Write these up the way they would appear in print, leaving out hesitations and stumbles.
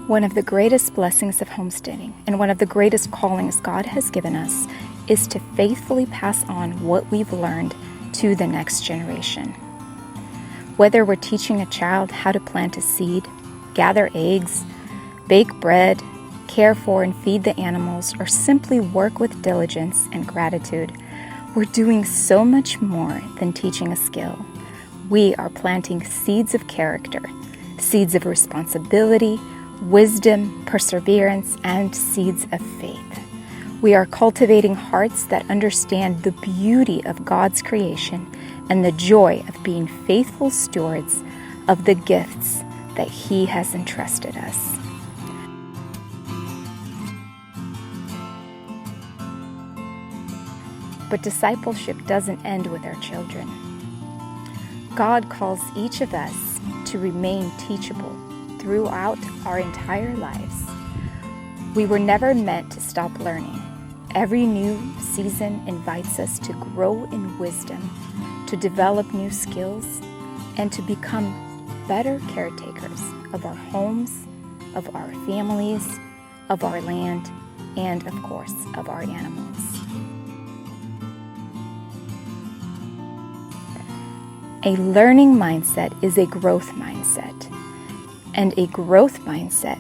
One of the greatest blessings of homesteading and one of the greatest callings God has given us is to faithfully pass on what we've learned to the next generation. Whether we're teaching a child how to plant a seed, gather eggs, bake bread, care for and feed the animals, or simply work with diligence and gratitude, we're doing so much more than teaching a skill. We are planting seeds of character, seeds of responsibility, wisdom, perseverance, and seeds of faith. We are cultivating hearts that understand the beauty of God's creation and the joy of being faithful stewards of the gifts that He has entrusted us. But discipleship doesn't end with our children. God calls each of us to remain teachable throughout our entire lives. We were never meant to stop learning. Every new season invites us to grow in wisdom, to develop new skills, and to become better caretakers of our homes, of our families, of our land, and of course, of our animals. A learning mindset is a growth mindset, and a growth mindset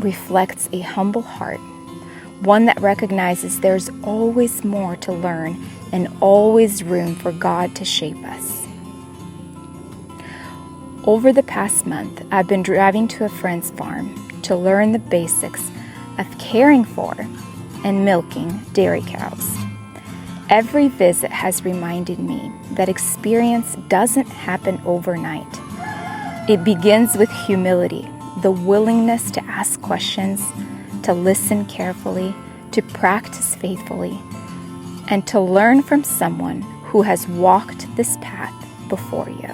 reflects a humble heart, one that recognizes there's always more to learn and always room for God to shape us. Over the past month, I've been driving to a friend's farm to learn the basics of caring for and milking dairy cows. Every visit has reminded me that experience doesn't happen overnight. It begins with humility, the willingness to ask questions, to listen carefully, to practice faithfully, and to learn from someone who has walked this path before you.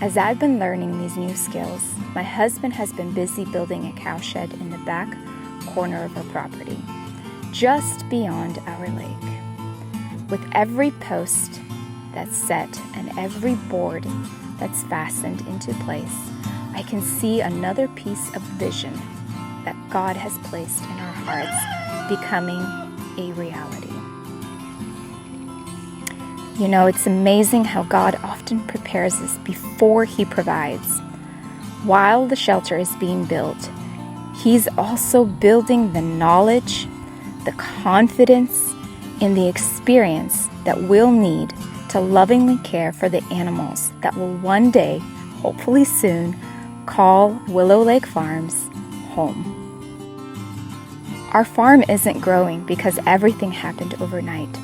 As I've been learning these new skills, my husband has been busy building a cowshed in the back corner of our property, just beyond our lake. With every post that's set and every board that's fastened into place, I can see another piece of vision that God has placed in our hearts becoming a reality. You know, it's amazing how God often prepares us before He provides. While the shelter is being built, He's also building the knowledge, the confidence, and the experience that we'll need to lovingly care for the animals that will one day, hopefully soon, call Willow Lake Farms home. Our farm isn't growing because everything happened overnight.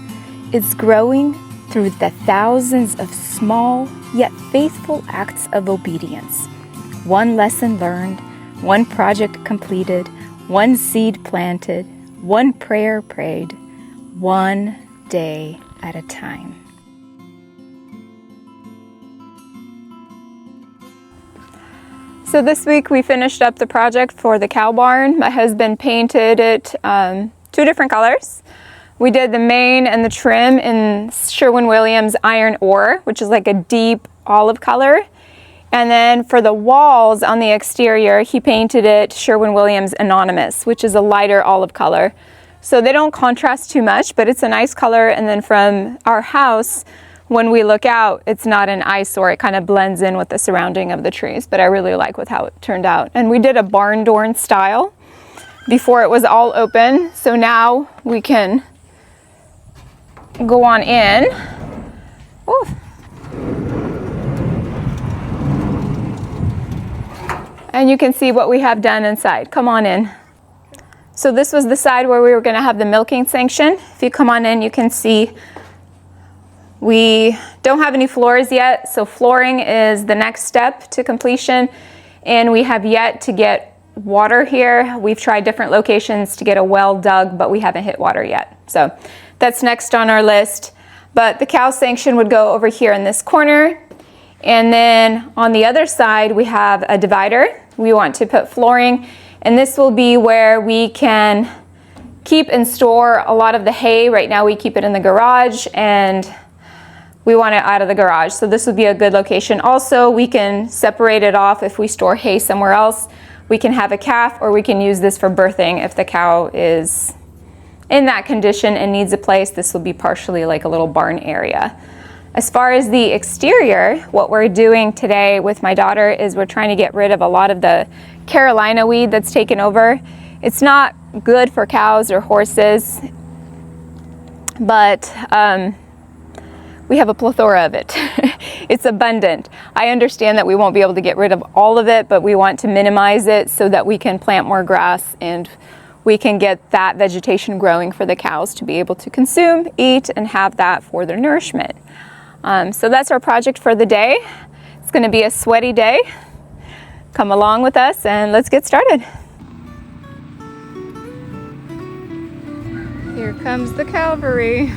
It's growing through the thousands of small yet faithful acts of obedience. One lesson learned, one project completed, one seed planted, one prayer prayed, one day at a time. So this week we finished up the project for the cow barn. My husband painted it 2 different colors. We did the main and the trim in Sherwin-Williams iron ore, which is like a deep olive color. And then for the walls on the exterior, he painted it Sherwin-Williams Anonymous, which is a lighter olive color. So they don't contrast too much, but it's a nice color. And then from our house, when we look out, it's not an eyesore. It kind of blends in with the surrounding of the trees, but I really like with how it turned out. And we did a barn door style before it was all open. So now we can go on in. Ooh. And you can see what we have done inside. Come on in. So this was the side where we were going to have the milking sanction. If you come on in, you can see we don't have any floors yet. So flooring is the next step to completion. And we have yet to get water here. We've tried different locations to get a well dug, but we haven't hit water yet. So that's next on our list. But the cow sanction would go over here in this corner. And then on the other side, we have a divider. We want to put flooring, and this will be where we can keep and store a lot of the hay. Right now we keep it in the garage, and we want it out of the garage. So this would be a good location. Also, we can separate it off if we store hay somewhere else. We can have a calf, or we can use this for birthing if the cow is in that condition and needs a place. This will be partially like a little barn area. As far as the exterior, what we're doing today with my daughter is we're trying to get rid of a lot of the Carolina weed that's taken over. It's not good for cows or horses, but we have a plethora of it. It's abundant. I understand that we won't be able to get rid of all of it, but we want to minimize it so that we can plant more grass and we can get that vegetation growing for the cows to be able to consume, eat, and have that for their nourishment. So that's our project for the day. It's going to be a sweaty day. Come along with us and let's get started. Here comes the cavalry.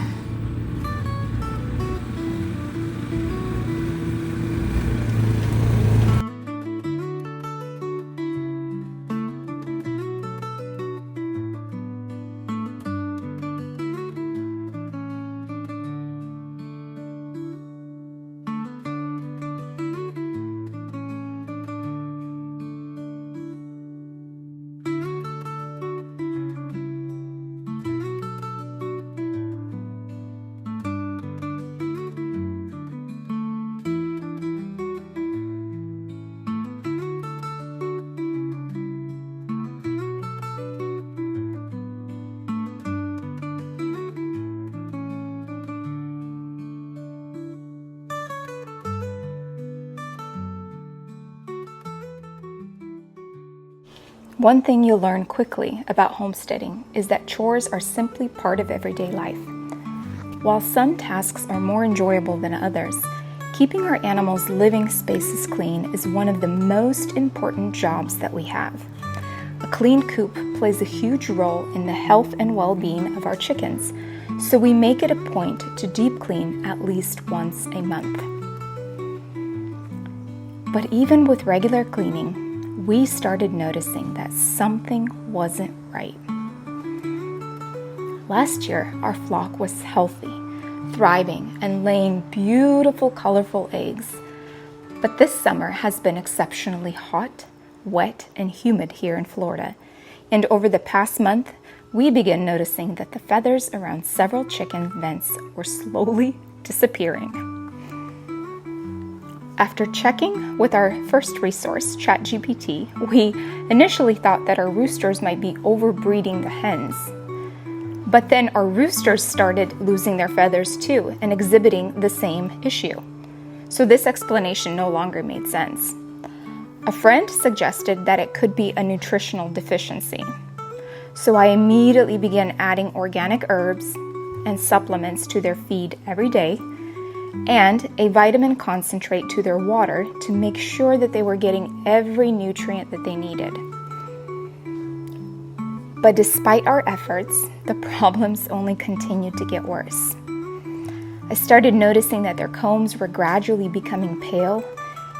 One thing you'll learn quickly about homesteading is that chores are simply part of everyday life. While some tasks are more enjoyable than others, keeping our animals' living spaces clean is one of the most important jobs that we have. A clean coop plays a huge role in the health and well-being of our chickens, so we make it a point to deep clean at least once a month. But even with regular cleaning, we started noticing that something wasn't right. Last year, our flock was healthy, thriving, and laying beautiful, colorful eggs. But this summer has been exceptionally hot, wet, and humid here in Florida. And over the past month, we began noticing that the feathers around several chicken vents were slowly disappearing. After checking with our first resource, ChatGPT, we initially thought that our roosters might be overbreeding the hens. But then our roosters started losing their feathers too and exhibiting the same issue. So this explanation no longer made sense. A friend suggested that it could be a nutritional deficiency. So I immediately began adding organic herbs and supplements to their feed every day, and a vitamin concentrate to their water to make sure that they were getting every nutrient that they needed. But despite our efforts, the problems only continued to get worse. I started noticing that their combs were gradually becoming pale,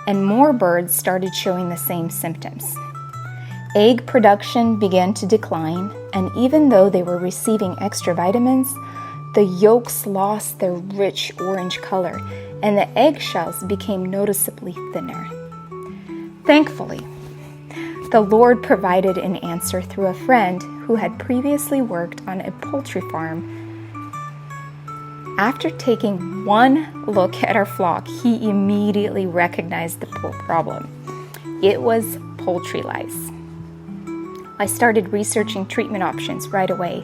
and more birds started showing the same symptoms. Egg production began to decline, and even though they were receiving extra vitamins, the yolks lost their rich orange color, and the eggshells became noticeably thinner. Thankfully, the Lord provided an answer through a friend who had previously worked on a poultry farm. After taking one look at our flock, he immediately recognized the problem. It was poultry lice. I started researching treatment options right away.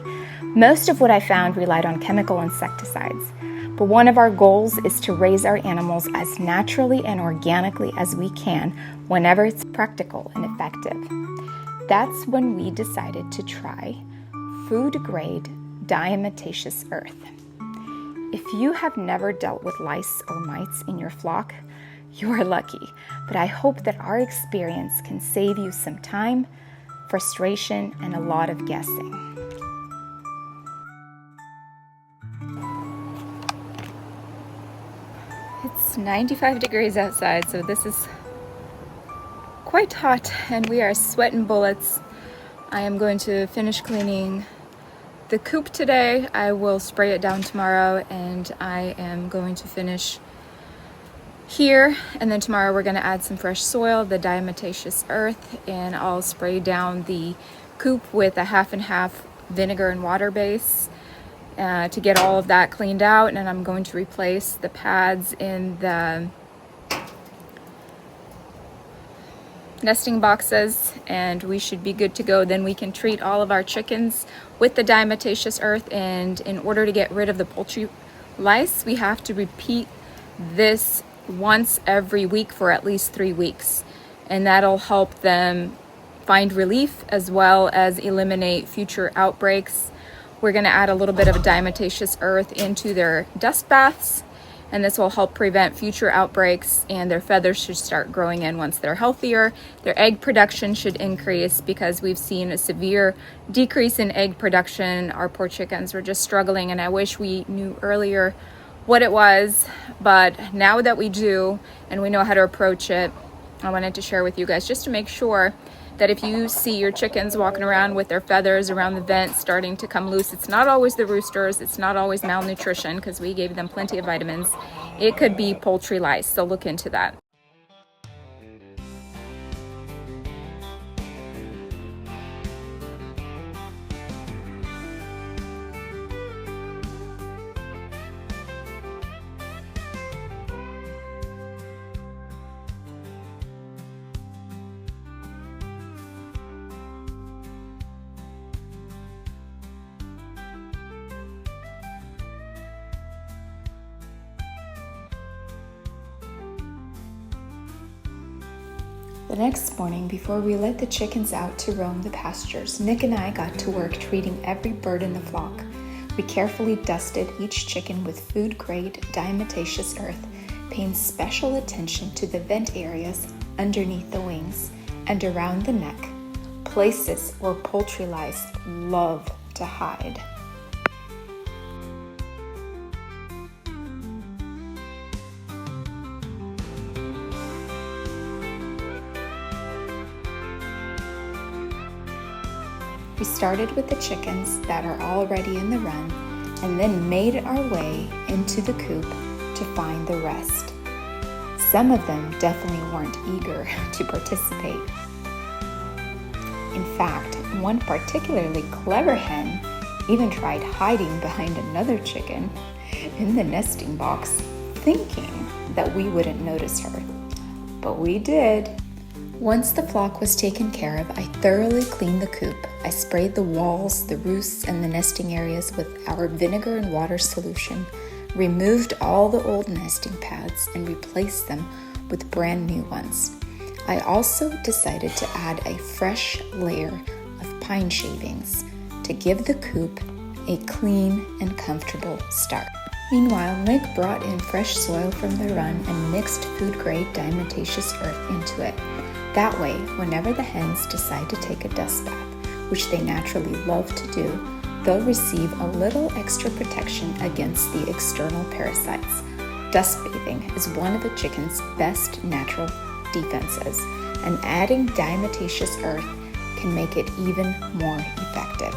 Most of what I found relied on chemical insecticides, but one of our goals is to raise our animals as naturally and organically as we can whenever it's practical and effective. That's when we decided to try food-grade diatomaceous earth. If you have never dealt with lice or mites in your flock, you are lucky, but I hope that our experience can save you some time, frustration, and a lot of guessing. It's 95 degrees outside, so this is quite hot and we are sweating bullets. I am going to finish cleaning the coop today. I will spray it down tomorrow, and I am going to finish here, and then tomorrow we're going to add some fresh soil, the diatomaceous earth, and I'll spray down the coop with a half and half vinegar and water base to get all of that cleaned out. And I'm going to replace the pads in the nesting boxes, and we should be good to go. Then we can treat all of our chickens with the diatomaceous earth, and in order to get rid of the poultry lice, we have to repeat this once every week for at least 3 weeks, and that'll help them find relief as well as eliminate future outbreaks. We're going to add a little bit of a diatomaceous earth into their dust baths, and this will help prevent future outbreaks, and their feathers should start growing in once they're healthier. Their egg production should increase because we've seen a severe decrease in egg production. Our poor chickens were just struggling, and I wish we knew earlier what it was, but now that we do and we know how to approach it, I wanted to share with you guys just to make sure that if you see your chickens walking around with their feathers around the vent starting to come loose, it's not always the roosters, it's not always malnutrition because we gave them plenty of vitamins. It could be poultry lice, so look into that. The next morning, before we let the chickens out to roam the pastures, Nick and I got to work treating every bird in the flock. We carefully dusted each chicken with food-grade diatomaceous earth, paying special attention to the vent areas underneath the wings and around the neck, places where poultry lice love to hide. We started with the chickens that are already in the run, and then made our way into the coop to find the rest. Some of them definitely weren't eager to participate. In fact, one particularly clever hen even tried hiding behind another chicken in the nesting box, thinking that we wouldn't notice her. But we did. Once the flock was taken care of, I thoroughly cleaned the coop. I sprayed the walls, the roosts, and the nesting areas with our vinegar and water solution, removed all the old nesting pads, and replaced them with brand new ones. I also decided to add a fresh layer of pine shavings to give the coop a clean and comfortable start. Meanwhile, Nick brought in fresh soil from the run and mixed food-grade diatomaceous earth into it. That way, whenever the hens decide to take a dust bath, which they naturally love to do, they'll receive a little extra protection against the external parasites. Dust bathing is one of the chicken's best natural defenses, and adding diatomaceous earth can make it even more effective.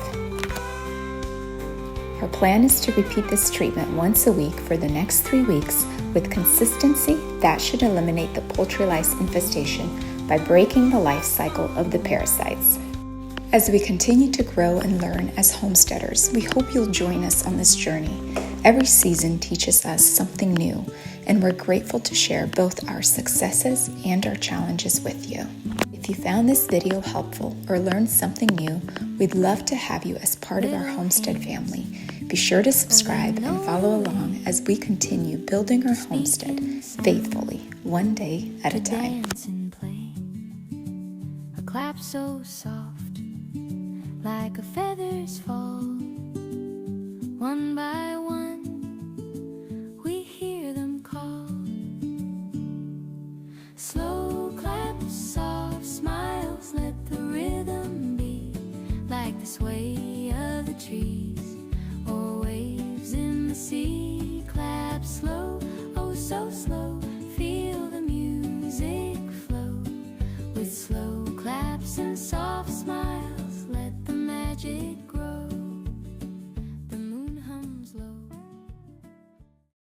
Our plan is to repeat this treatment once a week for the next 3 weeks with consistency. That should eliminate the poultry lice infestation by breaking the life cycle of the parasites. As we continue to grow and learn as homesteaders, we hope you'll join us on this journey. Every season teaches us something new, and we're grateful to share both our successes and our challenges with you. If you found this video helpful or learned something new, we'd love to have you as part of our Homestead family. Be sure to subscribe and follow along as we continue building our homestead faithfully, one day at a time. A clap so soft, like a feathers fall, one by one, we hear them call. Slow claps, soft smiles, let the rhythm be, like the sway of the trees, or waves in the sea. Clap slow, oh so slow, feel the music flow, with slow claps and soft smiles.